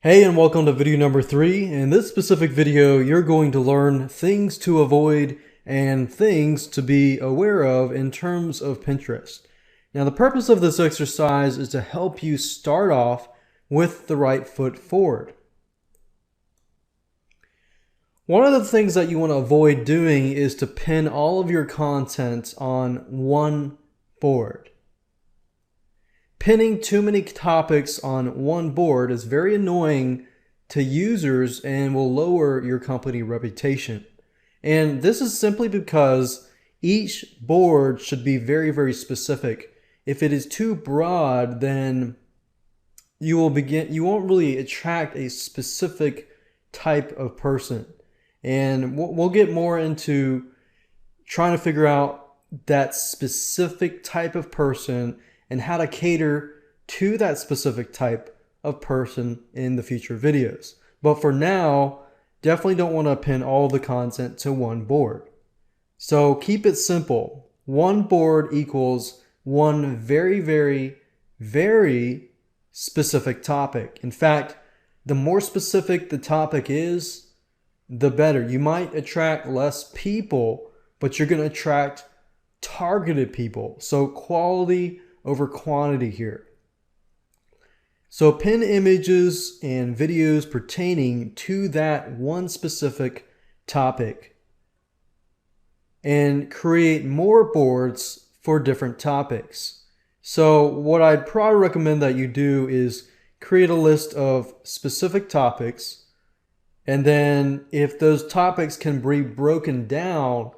Hey, and welcome to video number 3. In this specific video, you're going to learn things to avoid and things to be aware of in terms of Pinterest. Now, the purpose of this exercise is to help you start off with the right foot forward. One of the things that you want to avoid doing is to pin all of your content on one board. Pinning too many topics on one board is very annoying to users and will lower your company reputation. And this is simply because each board should be very, very specific. If it is too broad, then you won't really attract a specific type of person. And we'll get more into trying to figure out that specific type of person and how to cater to that specific type of person in the future videos. But for now, definitely don't want to pin all the content to one board. So keep it simple. One board equals one very, very, very specific topic. In fact, the more specific the topic is, the better. You might attract less people, but you're going to attract targeted people. So quality over quantity here. So pin images and videos pertaining to that one specific topic and create more boards for different topics. So what I'd probably recommend that you do is create a list of specific topics, and then if those topics can be broken down,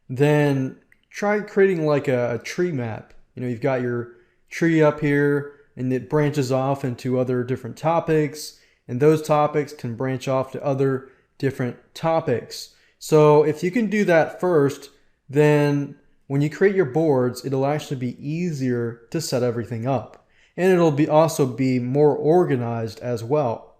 then try creating like a tree map. You've got your tree up here and it branches off into other different topics, and those topics can branch off to other different topics. So if you can do that first, then when you create your boards, it'll actually be easier to set everything up, and it'll also be more organized as well.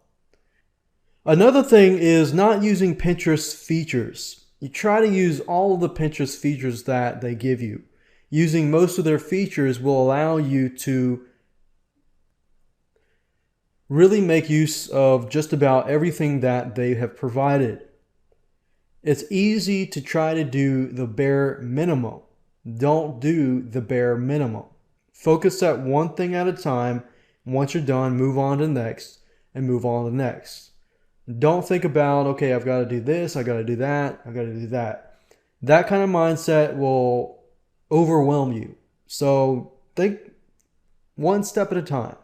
Another thing is not using Pinterest features. You try to use all of the Pinterest features that they give you. Using most of their features will allow you to really make use of just about everything that they have provided. It's easy to try to do the bare minimum. Don't do the bare minimum. Focus at one thing at a time. Once you're done, move on to the next and move on to the next. Don't think about, okay, I've got to do this, I've got to do that, I've got to do that. That kind of mindset will overwhelm you. So think one step at a time.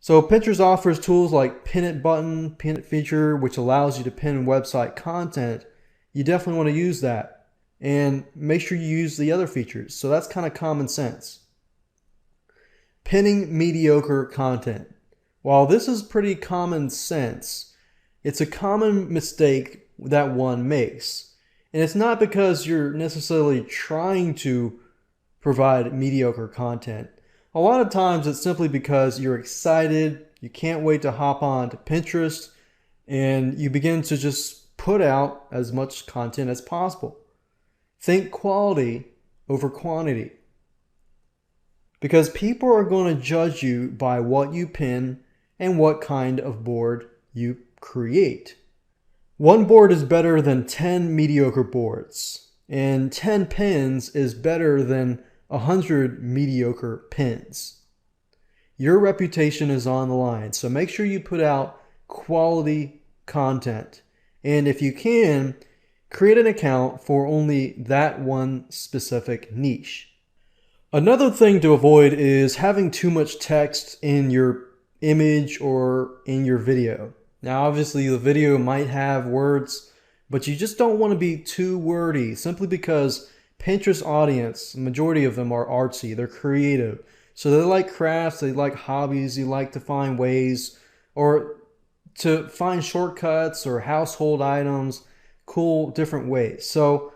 So Pinterest offers tools like Pin It button, Pin It feature, which allows you to pin website content. You definitely want to use that, and make sure you use the other features. So that's kind of common sense. Pinning mediocre content. While this is pretty common sense, it's a common mistake that one makes. And it's not because you're necessarily trying to provide mediocre content. A lot of times it's simply because you're excited, you can't wait to hop on to Pinterest, and you begin to just put out as much content as possible. Think quality over quantity. Because people are going to judge you by what you pin and what kind of board you create. One board is better than 10 mediocre boards, and 10 pins is better than 100 mediocre pins. Your reputation is on the line, so make sure you put out quality content. And if you can, create an account for only that one specific niche. Another thing to avoid is having too much text in your image or in your video. Now, obviously, the video might have words, but you just don't want to be too wordy, simply because Pinterest audience, the majority of them are artsy, they're creative. So they like crafts, they like hobbies, they like to find ways or to find shortcuts or household items, cool different ways. So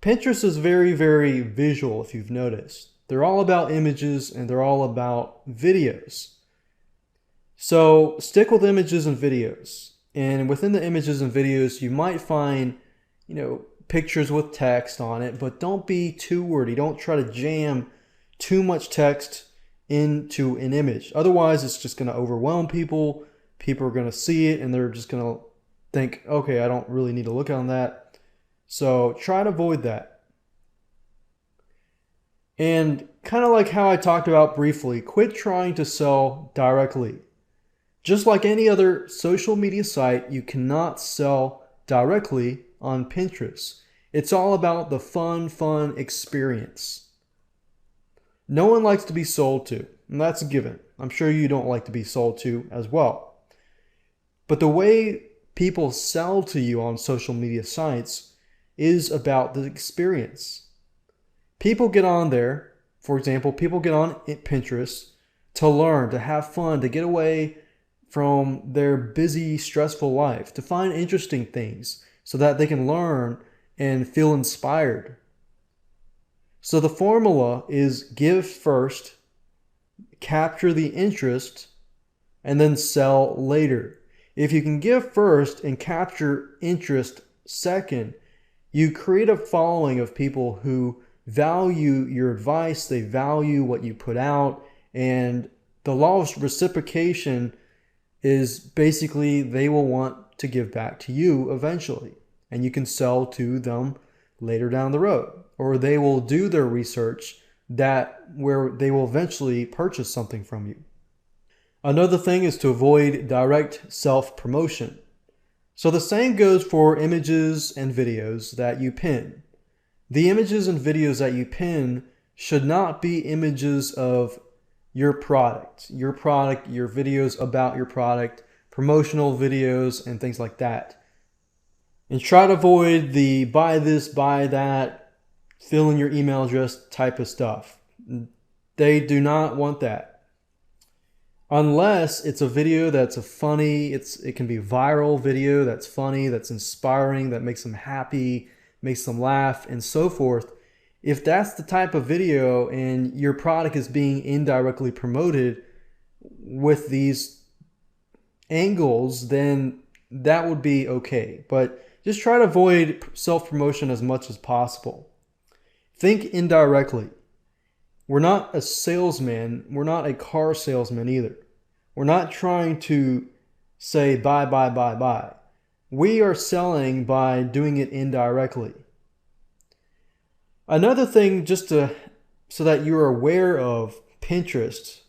Pinterest is very, very visual, if you've noticed. They're all about images and they're all about videos. So stick with images and videos. And within the images and videos, you might find, pictures with text on it, but don't be too wordy. Don't try to jam too much text into an image. Otherwise, it's just going to overwhelm people. People are going to see it and they're just going to think, okay, I don't really need to look on that. So try to avoid that. And kind of like how I talked about briefly, quit trying to sell directly. Just like any other social media site, you cannot sell directly on Pinterest. It's all about the fun experience. No one likes to be sold to, and that's a given. I'm sure you don't like to be sold to as well. But the way people sell to you on social media sites is about the experience. People get on there, for example, people get on Pinterest to learn, to have fun, to get away from their busy, stressful life, to find interesting things so that they can learn and feel inspired. So the formula is give first, capture the interest, and then sell later. If you can give first and capture interest second, you create a following of people who value your advice, they value what you put out, and the law of reciprocation is basically they will want to give back to you eventually, and you can sell to them later down the road, or they will do their research where they will eventually purchase something from you. Another thing is to avoid direct self-promotion. So the same goes for images and videos that you pin. The images and videos that you pin should not be images of your product, your videos about your product, promotional videos, and things like that. And try to avoid the buy this, buy that, fill in your email address type of stuff. They do not want that. Unless it's a video that's it can be a viral video that's funny, that's inspiring, that makes them happy, makes them laugh, and so forth. If that's the type of video and your product is being indirectly promoted with these angles, then that would be okay. But just try to avoid self-promotion as much as possible. Think indirectly. We're not a salesman. We're not a car salesman either. We're not trying to say buy, buy, buy, buy. We are selling by doing it indirectly. Another thing, so that you're aware of Pinterest,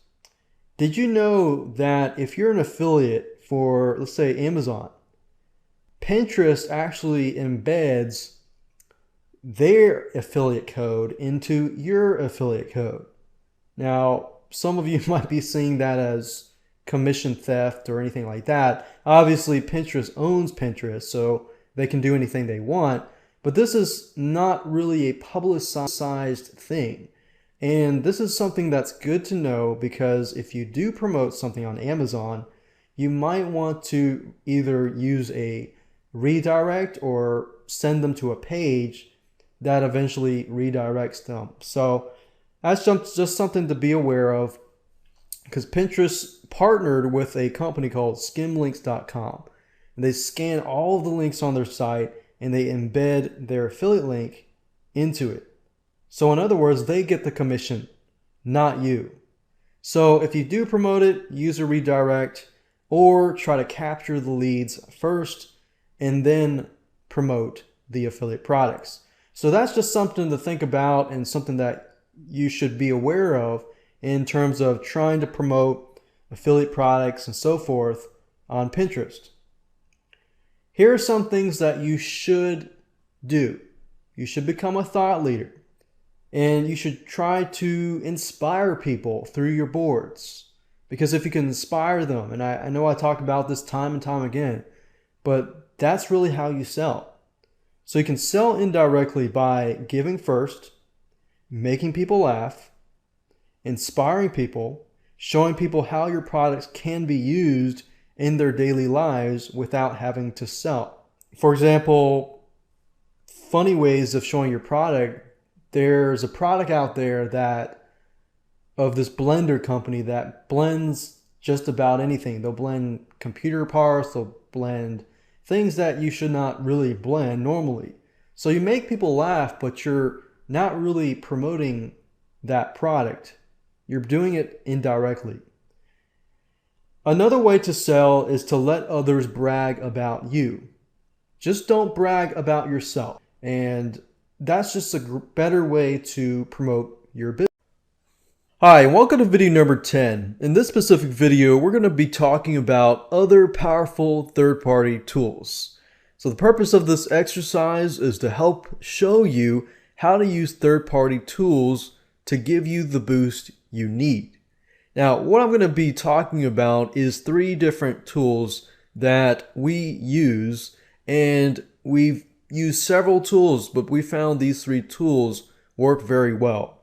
did you know that if you're an affiliate for, let's say, Amazon, Pinterest actually embeds their affiliate code into your affiliate code? Now, some of you might be seeing that as commission theft or anything like that. Obviously, Pinterest owns Pinterest, so they can do anything they want. But this is not really a publicized thing. And this is something that's good to know, because if you do promote something on Amazon, you might want to either use a redirect or send them to a page that eventually redirects them. So that's just something to be aware of, because Pinterest partnered with a company called skimlinks.com. And they scan all of the links on their site and they embed their affiliate link into it. So in other words, they get the commission, not you. So if you do promote it, use a redirect or try to capture the leads first and then promote the affiliate products. So that's just something to think about and something that you should be aware of in terms of trying to promote affiliate products and so forth on Pinterest. Here are some things that you should do. You should become a thought leader, and you should try to inspire people through your boards. Because if you can inspire them, and I know I talk about this time and time again, but that's really how you sell. So you can sell indirectly by giving first, making people laugh, inspiring people, showing people how your products can be used in their daily lives without having to sell. For example, funny ways of showing your product. There's a product out there of this blender company that blends just about anything. They'll blend computer parts, they'll blend things that you should not really blend normally. So you make people laugh, but you're not really promoting that product. You're doing it indirectly. Another way to sell is to let others brag about you. Just don't brag about yourself. And that's just a better way to promote your business. Hi, and welcome to video number 10. In this specific video, we're going to be talking about other powerful third-party tools. So the purpose of this exercise is to help show you how to use third-party tools to give you the boost you need. Now, what I'm going to be talking about is 3 different tools that we use, and we've used several tools, but we found these 3 tools work very well.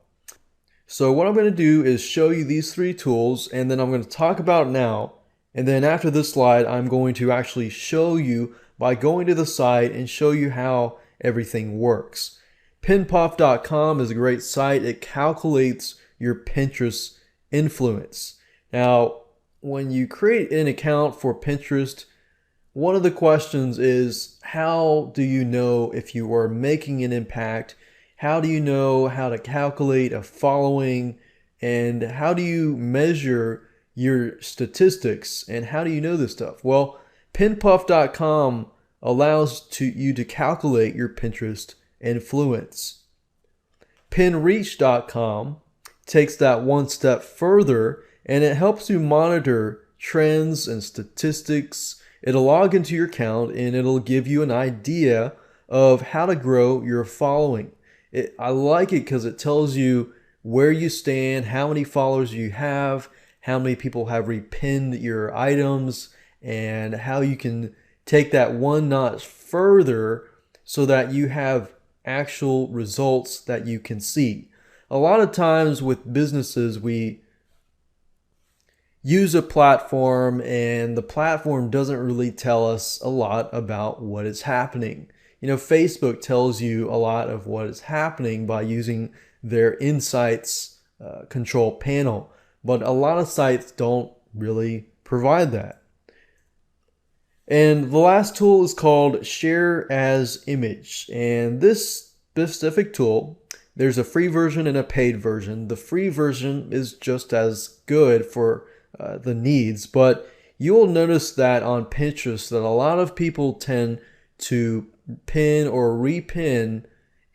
So what I'm going to do is show you these 3 tools, and then I'm going to talk about it now, and then after this slide, I'm going to actually show you by going to the site and show you how everything works. Pinpuff.com is a great site. It calculates your Pinterest influence. Now, when you create an account for Pinterest, one of the questions is, how do you know if you are making an impact? How do you know how to calculate a following? And how do you measure your statistics? And how do you know this stuff? Well, Pinpuff.com allows you to calculate your Pinterest influence. Pinreach.com takes that one step further, and it helps you monitor trends and statistics. It'll log into your account and it'll give you an idea of how to grow your following. I like it because it tells you where you stand, how many followers you have, how many people have repinned your items, and how you can take that one notch further so that you have actual results that you can see. A lot of times with businesses, we use a platform and the platform doesn't really tell us a lot about what is happening. You know, Facebook tells you a lot of what is happening by using their insights control panel, but a lot of sites don't really provide that. And the last tool is called Share as Image, and this specific tool, there's a free version and a paid version. The free version is just as good for the needs, but you'll notice that on Pinterest that a lot of people tend to pin or repin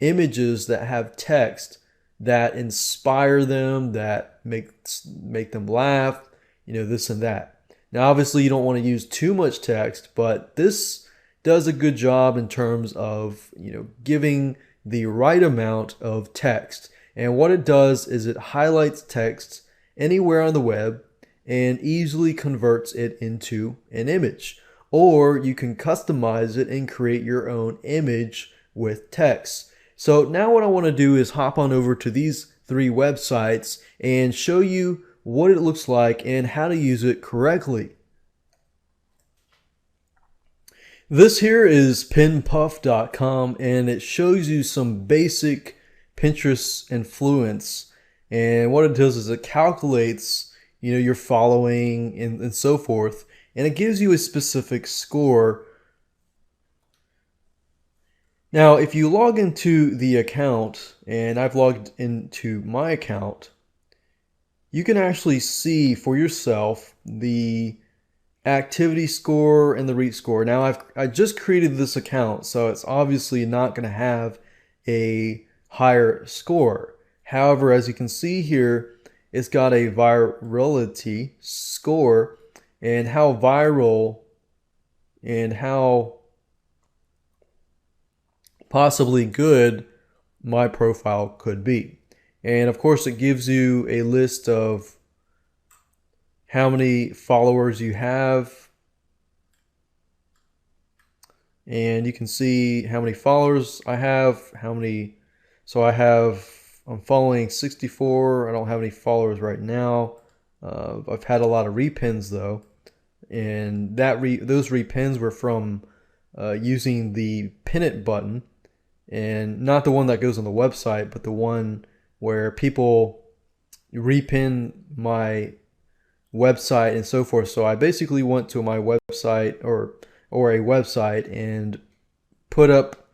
images that have text that inspire them, that make them laugh, you know, this and that. Now, obviously, you don't want to use too much text, but this does a good job in terms of, you know, giving the right amount of text. And what it does is it highlights text anywhere on the web and easily converts it into an image. Or you can customize it and create your own image with text. So now what I want to do is hop on over to these 3 websites and show you what it looks like and how to use it correctly. This here is pinpuff.com, and it shows you some basic Pinterest influence. And what it does is it calculates, you know, your following and so forth, and it gives you a specific score. Now, if you log into the account, and I've logged into my account, you can actually see for yourself the activity score and the reach score. Now I just created this account, so it's obviously not going to have a higher score. However, as you can see here, it's got a virality score and how viral and how possibly good my profile could be. And of course, it gives you a list of how many followers you have, and you can see how many followers I have, so I'm following 64. I don't have any followers right now. I've had a lot of repins though, and those repins were from using the pin it button, and not the one that goes on the website, but the one where people repin my website and so forth. So I basically went to my website or a website and put up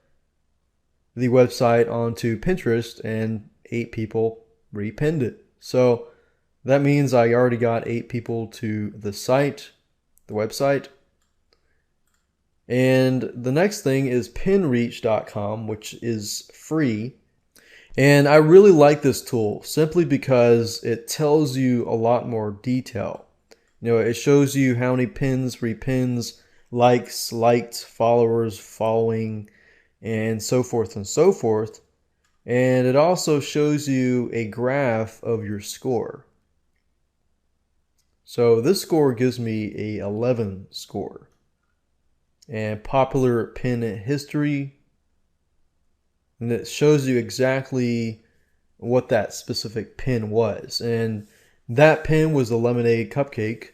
the website onto Pinterest, and 8 people repinned it. So That means I already got 8 people to the site, the website. And the next thing is pinreach.com, which is free. And I really like this tool simply because it tells you a lot more detail. You know, it shows you how many pins, repins, likes, liked, followers, following, and so forth and so forth. And it also shows you a graph of your score. So this score gives me a 11 score. And popular pin history, and it shows you exactly what that specific pin was. And that pin was the lemonade cupcake.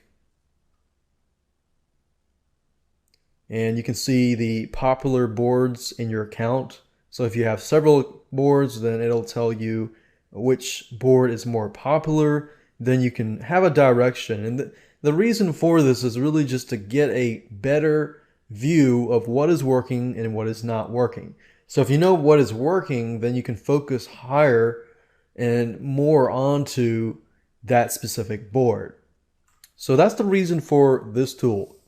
And you can see the popular boards in your account. So if you have several boards, then it'll tell you which board is more popular. Then you can have a direction. And the reason for this is really just to get a better view of what is working and what is not working. So if you know what is working, then you can focus higher and more onto that specific board. So that's the reason for this tool.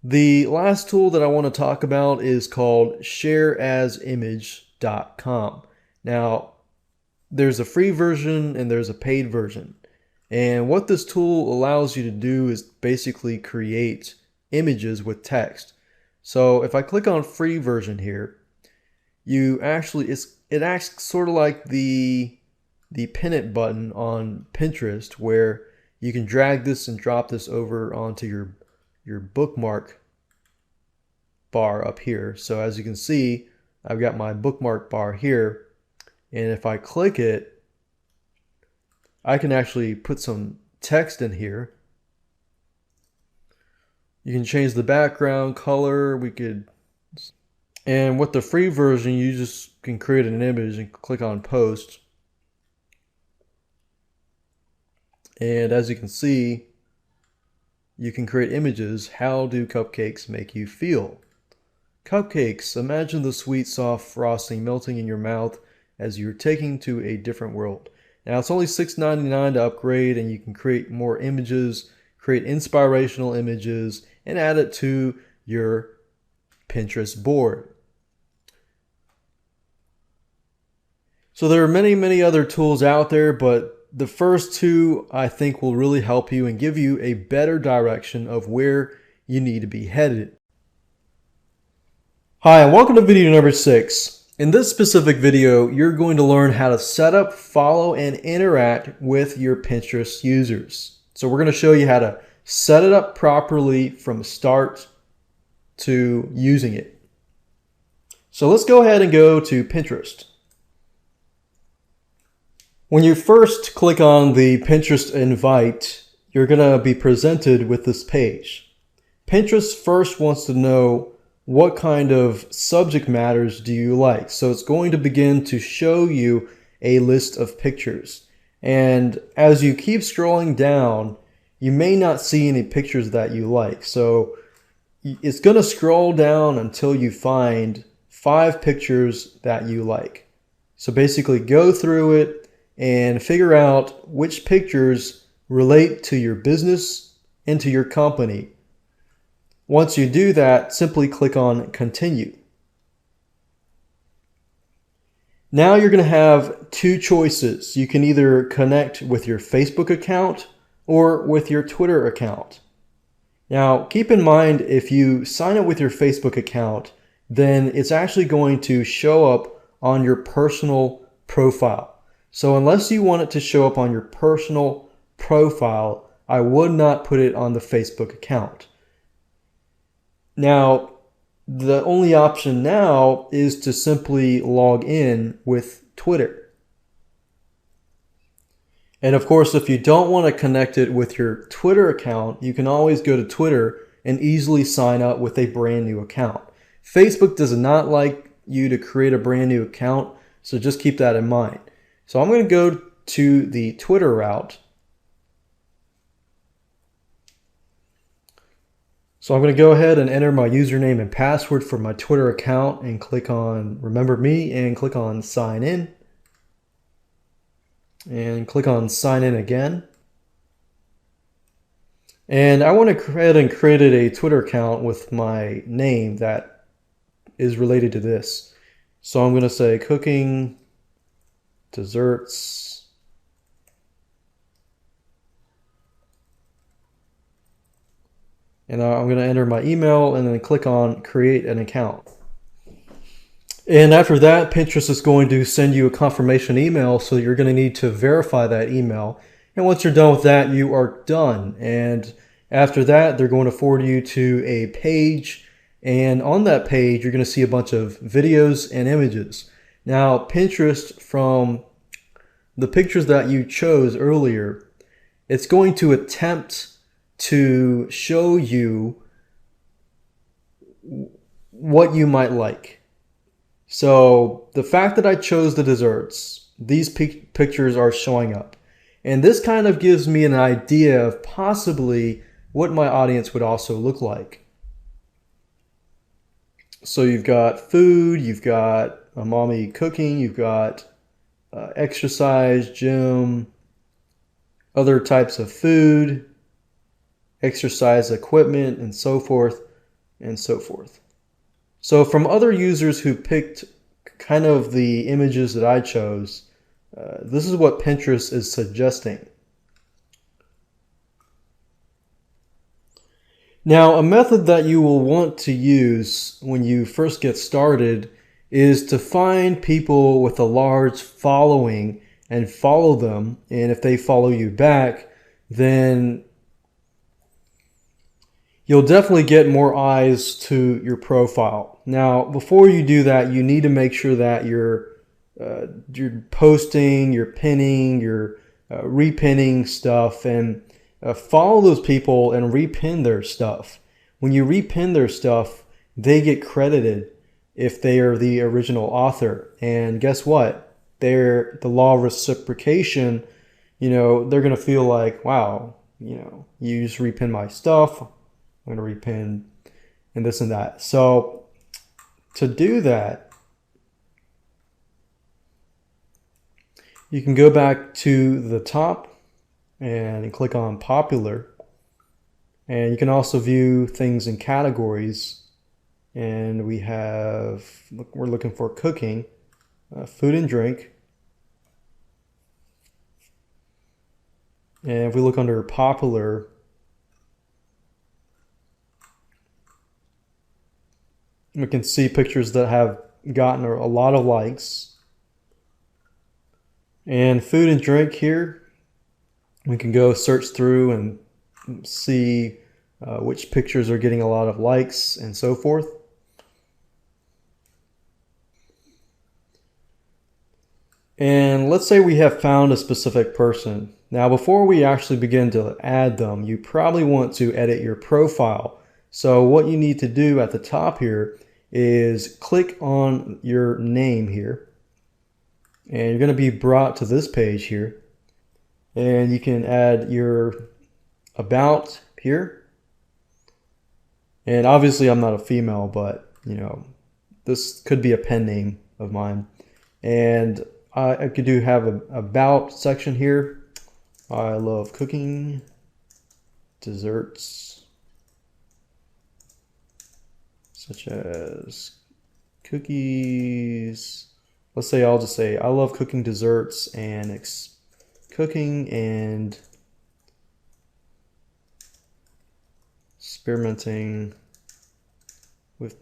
The last tool that I want to talk about is called shareasimage.com. Now, there's a free version and there's a paid version. And what this tool allows you to do is basically create images with text. So if I click on free version here, it acts sort of like the pin it button on Pinterest, where you can drag this and drop this over onto your bookmark bar up here. So as you can see, I've got my bookmark bar here, and if I click it, I can actually put some text in here. You can change the background color. And with the free version, you just can create an image and click on post. And as you can see, you can create images. How do cupcakes make you feel? Cupcakes, imagine the sweet, soft frosting melting in your mouth as you're taking to a different world. Now it's only $6.99 to upgrade, and you can create more images, create inspirational images, and add it to your Pinterest board. So there are many, many other tools out there, but the first two I think will really help you and give you a better direction of where you need to be headed. Hi, and welcome to video number 6. In this specific video, you're going to learn how to set up, follow, and interact with your Pinterest users. So we're going to show you how to set it up properly from start to using it. So let's go ahead and go to Pinterest. When you first click on the Pinterest invite, you're going to be presented with this page. Pinterest first wants to know what kind of subject matters do you like. So it's going to begin to show you a list of pictures. And as you keep scrolling down, you may not see any pictures that you like. So it's going to scroll down until you find 5 pictures that you like. So basically go through it and figure out which pictures relate to your business and to your company. Once you do that, simply click on Continue. Now you're going to have 2 choices. You can either connect with your Facebook account or with your Twitter account. Now, keep in mind, if you sign up with your Facebook account, then it's actually going to show up on your personal profile. So unless you want it to show up on your personal profile, I would not put it on the Facebook account. Now, the only option now is to simply log in with Twitter. And of course, if you don't want to connect it with your Twitter account, you can always go to Twitter and easily sign up with a brand new account. Facebook does not like you to create a brand new account, so just keep that in mind. So I'm going to go to the Twitter route. So I'm going to go ahead and enter my username and password for my Twitter account and click on Remember Me and click on Sign In. and click on sign in again. And I want to go ahead and create a Twitter account with my name that is related to this. So I'm going to say cooking desserts. And I'm going to enter my email and then click on create an account. And after that, Pinterest is going to send you a confirmation email, so you're going to need to verify that email. And once you're done with that, you are done. And after that, they're going to forward you to a page. And on that page, you're going to see a bunch of videos and images. Now, Pinterest, from the pictures that you chose earlier, it's going to attempt to show you what you might like. So the fact that I chose the desserts, these pictures are showing up. And this kind of gives me an idea of possibly what my audience would also look like. So you've got food, you've got a mommy cooking, you've got exercise, gym, other types of food, exercise equipment, and so forth and so forth. So from other users who picked kind of the images that I chose, this is what Pinterest is suggesting. Now, a method that you will want to use when you first get started is to find people with a large following and follow them. And if they follow you back, then you'll definitely get more eyes to your profile. Now, before you do that, you need to make sure that you're posting, you're pinning, you're repinning stuff, and follow those people and repin their stuff. When you repin their stuff, they get credited if they are the original author. And guess what? The law of reciprocation, they're going to feel like, wow, you just repin my stuff. I'm going to repin and this and that. So to do that, you can go back to the top and click on popular. And you can also view things in categories. And we're looking for cooking, food and drink. And if we look under popular, we can see pictures that have gotten a lot of likes. And food and drink here, we can go search through and see which pictures are getting a lot of likes and so forth. And let's say we have found a specific person. Now, before we actually begin to add them, you probably want to edit your profile. So what you need to do at the top here is click on your name here, and you're going to be brought to this page here, and you can add your about here. And obviously I'm not a female, but this could be a pen name of mine. And I could have an about section here. I love cooking desserts such as cookies. Let's say I'll just say I love cooking desserts and cooking and experimenting with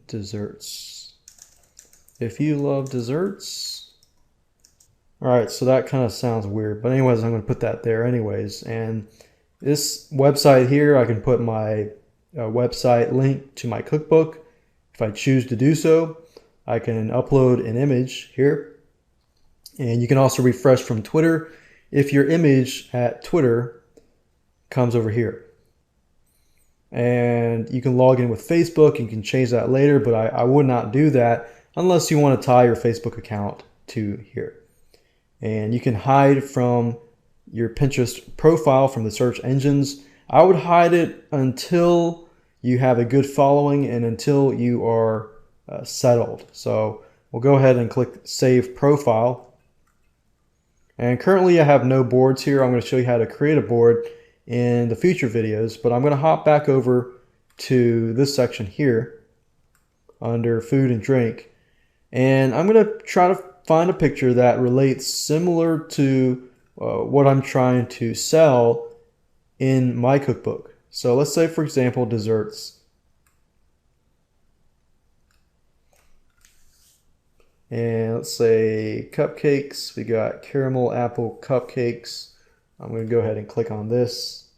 desserts. If you love desserts. All right, so that kind of sounds weird, but anyways, I'm going to put that there anyways. And this website here, I can put my website link to my cookbook if I choose to do so. I can upload an image here, and you can also refresh from Twitter if your image at Twitter comes over here. And you can log in with Facebook. You can change that later, but I would not do that unless you want to tie your Facebook account to here. And you can hide from your Pinterest profile from the search engines. I would hide it until you have a good following and until you are settled. So we'll go ahead and click Save Profile. And currently I have no boards here. I'm going to show you how to create a board in the future videos, but I'm going to hop back over to this section here under food and drink. And I'm going to try to find a picture that relates similar to what I'm trying to sell in my cookbook. So let's say, for example, desserts. And let's say cupcakes. We got caramel apple cupcakes. I'm going to go ahead and click on this.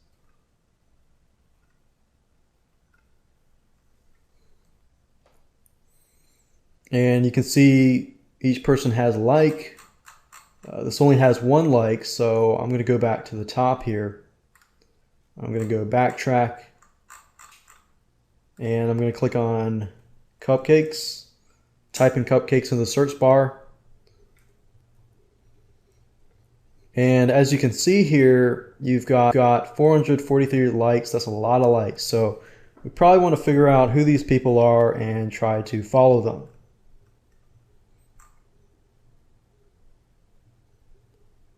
And you can see each person has a like. This only has one like, so I'm going to go back to the top here. I'm going to go backtrack. And I'm going to click on cupcakes. Type in cupcakes in the search bar. And as you can see here, you've got 443 likes. That's a lot of likes. So we probably want to figure out who these people are and try to follow them.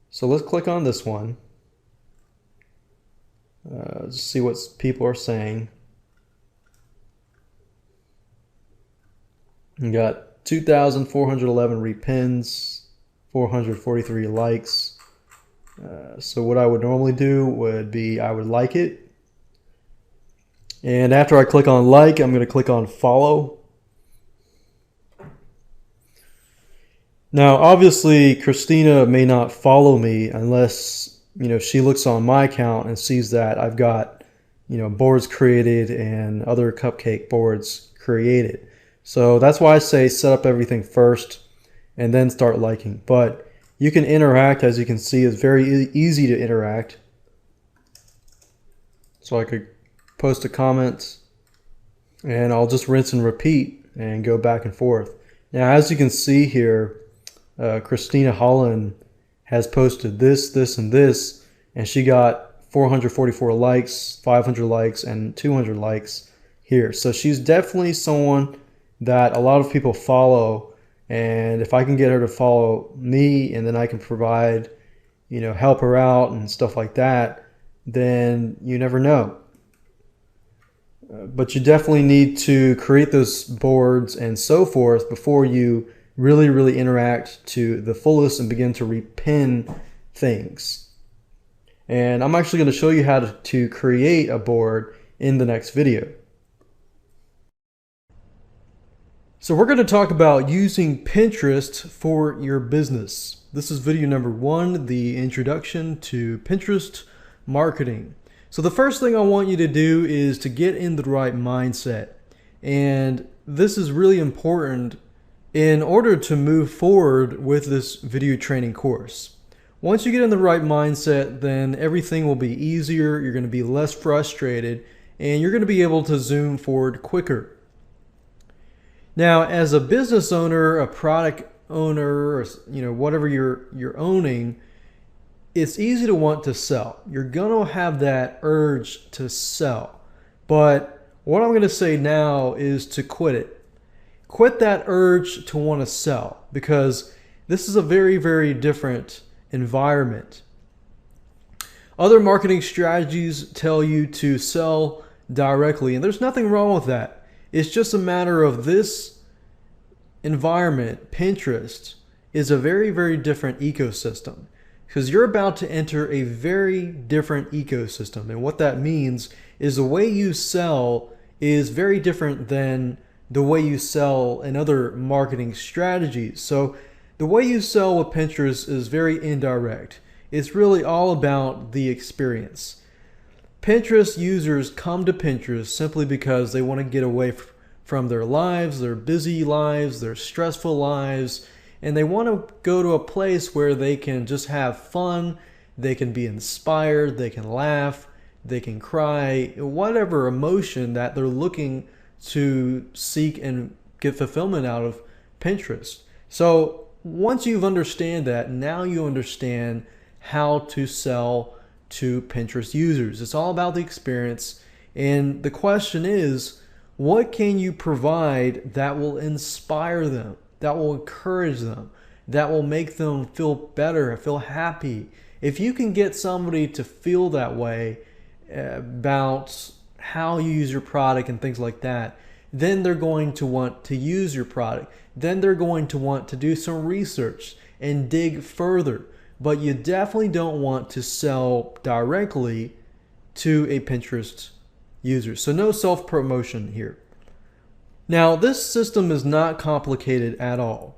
So let's click on this one. Just see what people are saying. We got 2,411 repins, 443 likes. So what I would normally do would be I would like it. And after I click on like, I'm going to click on follow. Now, obviously, Christina may not follow me unless, she looks on my account and sees that I've got, boards created and other cupcake boards created. So that's why I say set up everything first and then start liking. But you can interact, as you can see, it's very easy to interact. So I could post a comment and I'll just rinse and repeat and go back and forth. Now, as you can see here, Christina Holland has posted this, and this, and she got 444 likes, 500 likes, and 200 likes here. So she's definitely someone that a lot of people follow, and if I can get her to follow me and then I can provide, help her out and stuff like that, then you never know. But you definitely need to create those boards and so forth before you really interact to the fullest and begin to repin things. And I'm actually going to show you how to create a board in the next video. So we're going to talk about using Pinterest for your business. This is video number 1, the introduction to Pinterest marketing. So the first thing I want you to do is to get in the right mindset. And this is really important in order to move forward with this video training course. Once you get in the right mindset, then everything will be easier, you're going to be less frustrated, and you're going to be able to zoom forward quicker. Now, as a business owner, a product owner, or whatever you're owning, it's easy to want to sell. You're going to have that urge to sell. But what I'm going to say now is to quit it. Quit that urge to want to sell, because this is a very different environment. Other marketing strategies tell you to sell directly, and there's nothing wrong with that. It's just a matter of this environment. Pinterest is a very different ecosystem, because you're about to enter a very different ecosystem. And what that means is the way you sell is very different than the way you sell in other marketing strategies. So the way you sell with Pinterest is very indirect. It's really all about the experience. Pinterest users come to Pinterest simply because they want to get away from their lives, their busy lives, their stressful lives, and they want to go to a place where they can just have fun, they can be inspired, they can laugh, they can cry, whatever emotion that they're looking to seek and get fulfillment out of Pinterest. So once you've understand that, now you understand how to sell to Pinterest users. It's all about the experience. And the question is, what can you provide that will inspire them, that will encourage them? that will make them feel better, feel happy. If you can get somebody to feel that way about how you use your product and things like that, then they're going to want to use your product. Then they're going to want to do some research and dig further. But you definitely don't want to sell directly to a Pinterest user. So no self-promotion here. Now, this system is not complicated at all.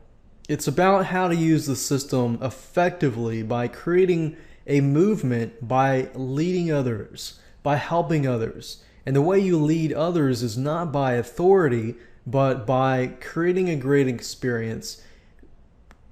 It's about how to use the system effectively by creating a movement, by leading others, by helping others. And the way you lead others is not by authority, but by creating a great experience,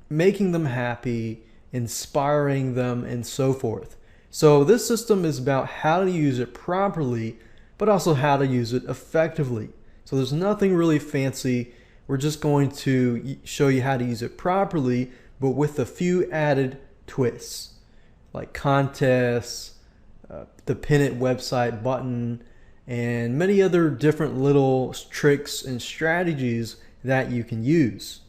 making them happy, inspiring them, and so forth. So this system is about how to use it properly, but also how to use it effectively. So there's nothing really fancy. We're just going to show you how to use it properly, but with a few added twists, like contests, the pin it website button, and many other different little tricks and strategies that you can use.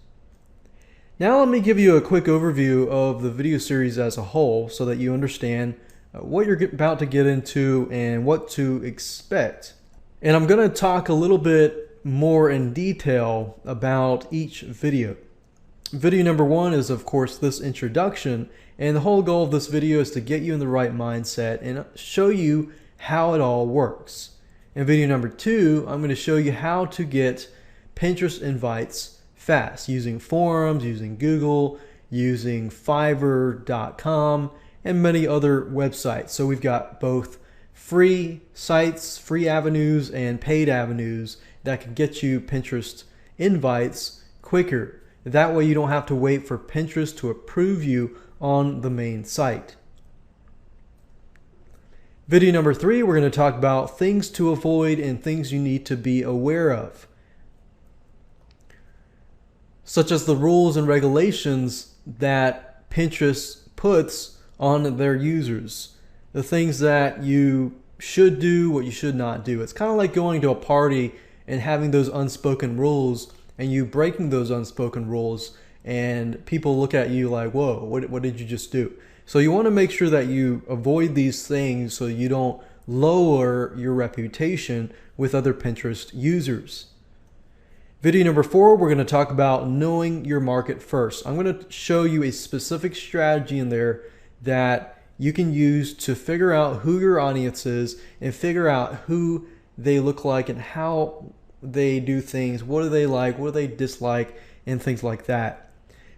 Now let me give you a quick overview of the video series as a whole so that you understand what you're about to get into and what to expect. And I'm going to talk a little bit more in detail about each video. Video number 1 is, of course, this introduction, and the whole goal of this video is to get you in the right mindset and show you how it all works. In video number 2, I'm going to show you how to get Pinterest invites fast using forums, using Google, using Fiverr.com, and many other websites. So we've got both free sites, free avenues, and paid avenues that can get you Pinterest invites quicker. That way you don't have to wait for Pinterest to approve you on the main site. Video number 3, we're going to talk about things to avoid and things you need to be aware of, such as the rules and regulations that Pinterest puts on their users, the things that you should do, what you should not do. It's kind of like going to a party and having those unspoken rules and you breaking those unspoken rules and people look at you like, whoa, what did you just do? So you want to make sure that you avoid these things so you don't lower your reputation with other Pinterest users. Video number 4, we're going to talk about knowing your market first. I'm going to show you a specific strategy in there that you can use to figure out who your audience is and figure out who they look like and how they do things, what do they like, what do they dislike, and things like that.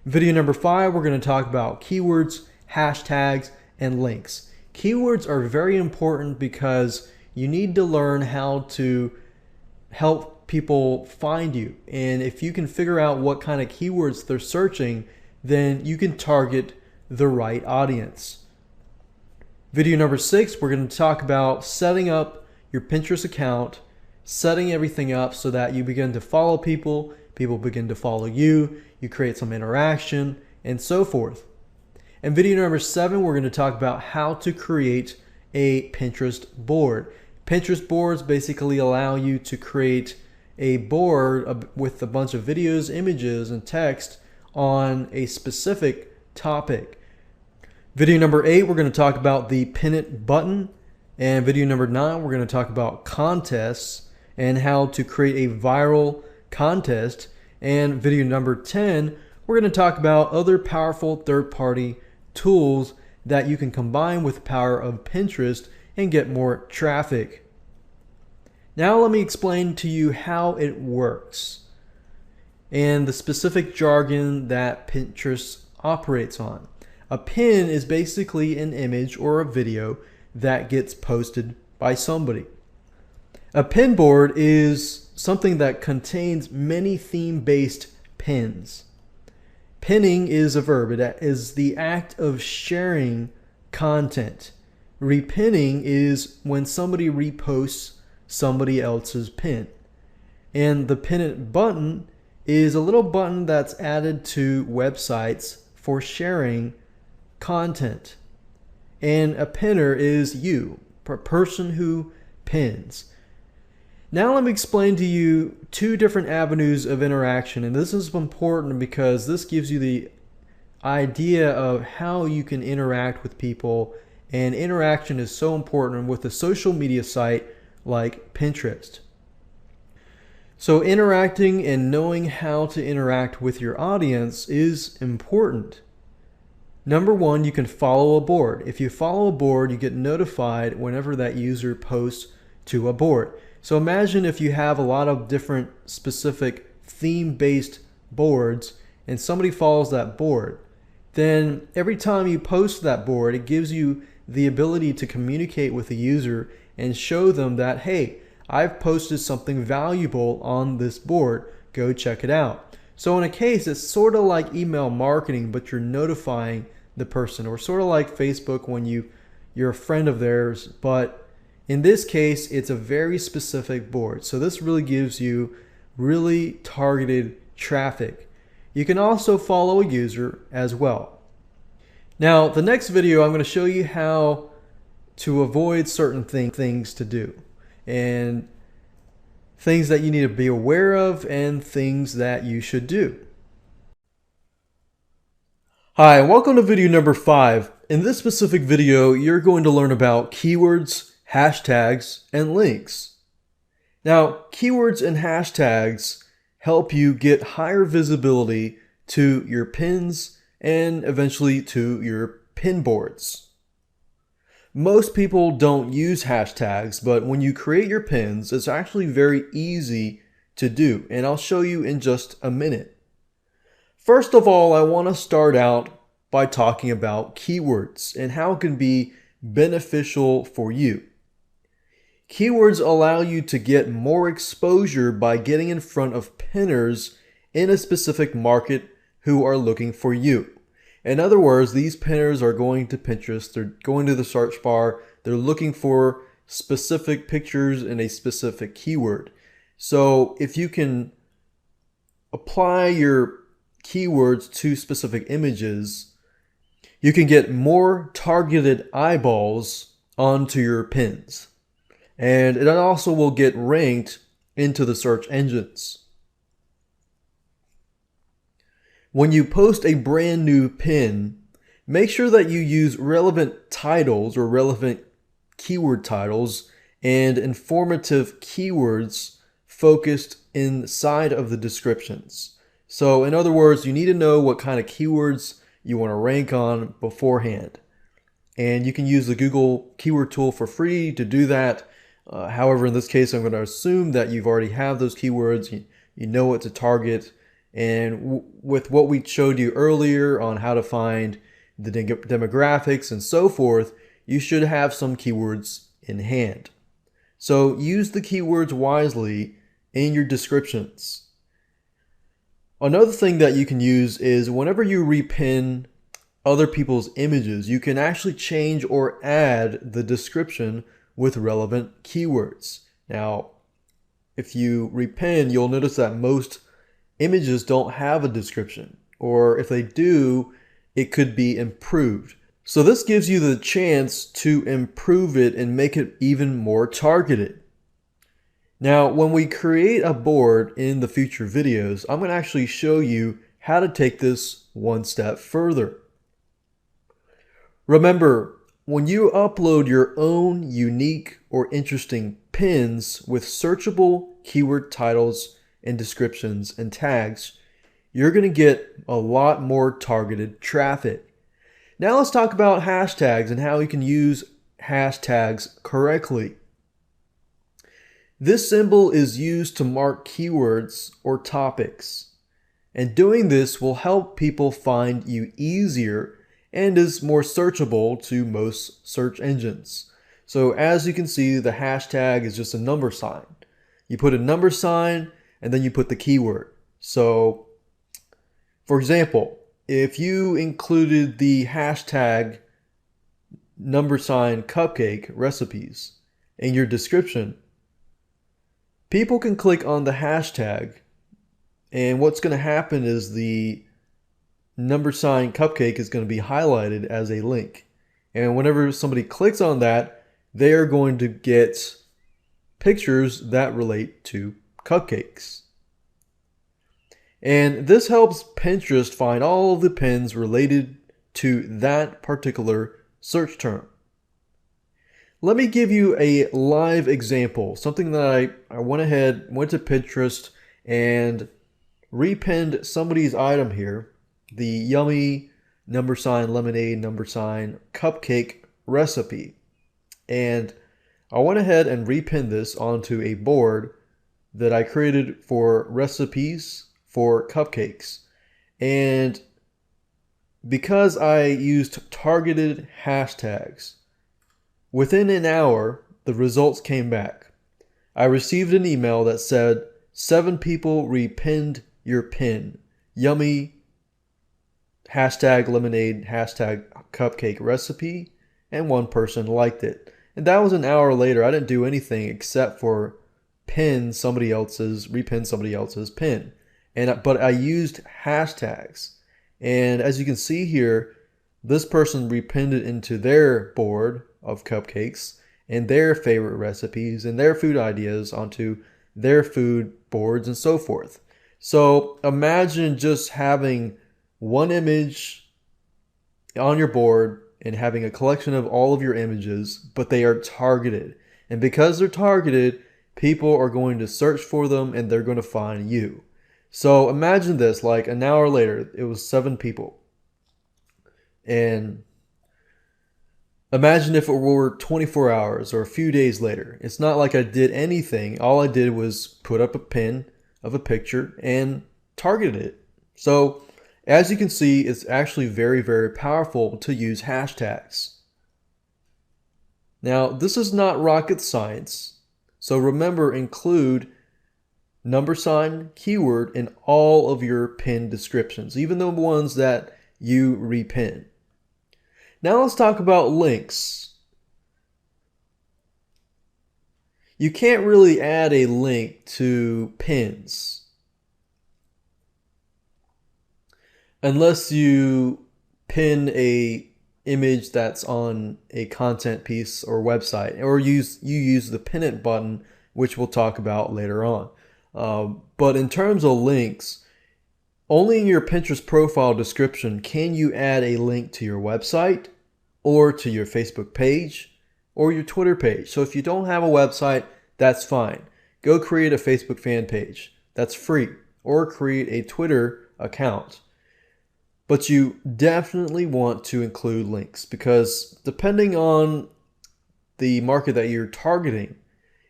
Video number 5, we're going to talk about keywords, hashtags, and links. Keywords are very important because you need to learn how to help people find you. And if you can figure out what kind of keywords they're searching, then you can target the right audience. Video number 6, we're going to talk about setting up your Pinterest account, setting everything up so that you begin to follow people, people begin to follow you, you create some interaction, and so forth. In video number 7, we're going to talk about how to create a Pinterest board. Pinterest boards basically allow you to create a board with a bunch of videos, images, and text on a specific topic. Video number 8, we're going to talk about the pin it button. And video number 9, we're going to talk about contests and how to create a viral contest. And video number 10, we're going to talk about other powerful third-party tools that you can combine with the power of Pinterest and get more traffic. Now let me explain to you how it works and the specific jargon that Pinterest operates on. A pin is basically an image or a video that gets posted by somebody. A pin board is something that contains many theme-based pins. Pinning is a verb. It is the act of sharing content. Repinning is when somebody reposts somebody else's pin. And the pin it button is a little button that's added to websites for sharing content. And a pinner is you, a person who pins. Now let me explain to you 2 different avenues of interaction, and this is important because this gives you the idea of how you can interact with people, and interaction is so important with a social media site like Pinterest. So interacting and knowing how to interact with your audience is important. Number one, you can follow a board. If you follow a board, you get notified whenever that user posts to a board. So imagine if you have a lot of different specific theme-based boards and somebody follows that board, then every time you post that board, it gives you the ability to communicate with the user and show them that, hey, I've posted something valuable on this board. Go check it out. So in a case, it's sort of like email marketing, but you're notifying the person, or sort of like Facebook when you're a friend of theirs, but in this case, it's a very specific board. So this really gives you really targeted traffic. You can also follow a user as well. Now, the next video, I'm going to show you how to avoid certain things to do, and things that you need to be aware of, and things that you should do. Hi, and welcome to video number 5. In this specific video, you're going to learn about keywords, hashtags, and links. Now, keywords and hashtags help you get higher visibility to your pins and eventually to your pin boards. Most people don't use hashtags, but when you create your pins, it's actually very easy to do, and I'll show you in just a minute. First of all, I want to start out by talking about keywords and how it can be beneficial for you. Keywords allow you to get more exposure by getting in front of pinners in a specific market who are looking for you. In other words, these pinners are going to Pinterest, they're going to the search bar, they're looking for specific pictures in a specific keyword. So if you can apply your keywords to specific images, you can get more targeted eyeballs onto your pins. And it also will get ranked into the search engines. When you post a brand new pin, make sure that you use relevant titles or relevant keyword titles and informative keywords focused inside of the descriptions. So in other words, you need to know what kind of keywords you want to rank on beforehand. And you can use the Google keyword tool for free to do that. However, in this case, I'm going to assume that you've already have those keywords, you know what to target. And with what we showed you earlier on how to find the demographics and so forth, you should have some keywords in hand. So use the keywords wisely in your descriptions. Another thing that you can use is whenever you repin other people's images, you can actually change or add the description with relevant keywords. Now, if you repin, you'll notice that most images don't have a description, or if they do, it could be improved. So this gives you the chance to improve it and make it even more targeted. Now, when we create a board in the future videos, I'm going to actually show you how to take this one step further. Remember, when you upload your own unique or interesting pins with searchable keyword titles and descriptions and tags, you're going to get a lot more targeted traffic. Now let's talk about hashtags and how you can use hashtags correctly. This symbol is used to mark keywords or topics, and doing this will help people find you easier and is more searchable to most search engines. So as you can see, the hashtag is just a number sign. You put a number sign and then you put the keyword. So for example, if you included the hashtag number sign cupcake recipes in your description, people can click on the hashtag, and what's going to happen is the number sign cupcake is going to be highlighted as a link. And whenever somebody clicks on that, they are going to get pictures that relate to cupcakes. And this helps Pinterest find all of the pins related to that particular search term. Let me give you a live example, something that I went ahead, went to Pinterest and repinned somebody's item here, the yummy #lemonade cupcake recipe. And I went ahead and repinned this onto a board that I created for recipes for cupcakes. And because I used targeted hashtags, within an hour, the results came back. I received an email that said 7 people repinned your pin. Yummy #lemonade #cupcake recipe, and 1 person liked it. And that was an hour later. I didn't do anything except for repin somebody else's pin. But I used hashtags. And as you can see here, this person repinned it into their board of cupcakes and their favorite recipes and their food ideas onto their food boards and so forth. So imagine just having one image on your board and having a collection of all of your images, but they are targeted. And because they're targeted, people are going to search for them and they're going to find you. So imagine this, like an hour later, it was 7 people. And imagine if it were 24 hours or a few days later. It's not like I did anything. All I did was put up a pin of a picture and targeted it. So as you can see, it's actually very, very powerful to use hashtags. Now, this is not rocket science. So remember, include keyword in all of your pin descriptions, even the ones that you repin. Now let's talk about links. You can't really add a link to pins unless you pin a image that's on a content piece or website, or you use the pin it button, which we'll talk about later on. But in terms of links, only in your Pinterest profile description can you add a link to your website or to your Facebook page or your Twitter page. So if you don't have a website, that's fine. Go create a Facebook fan page. That's free. Or create a Twitter account. But you definitely want to include links because depending on the market that you're targeting,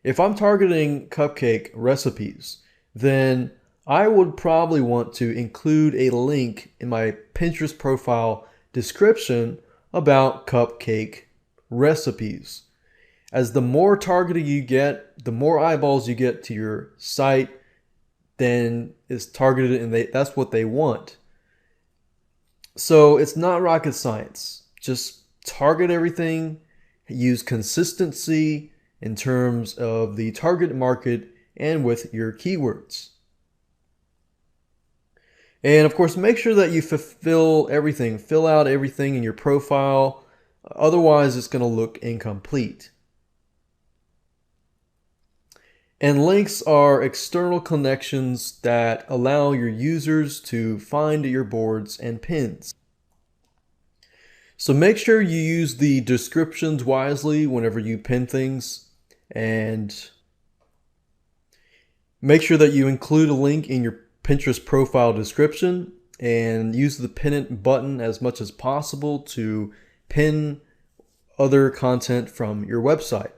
if I'm targeting cupcake recipes, then I would probably want to include a link in my Pinterest profile description about cupcake recipes. As the more targeted you get, the more eyeballs you get to your site, then it's targeted and that's what they want. So it's not rocket science. Just target everything, use consistency in terms of the target market and with your keywords. And of course, make sure that you fill out everything in your profile. Otherwise, it's going to look incomplete. And links are external connections that allow your users to find your boards and pins. So make sure you use the descriptions wisely whenever you pin things, and make sure that you include a link in your Pinterest profile description and use the pin it button as much as possible to pin other content from your website.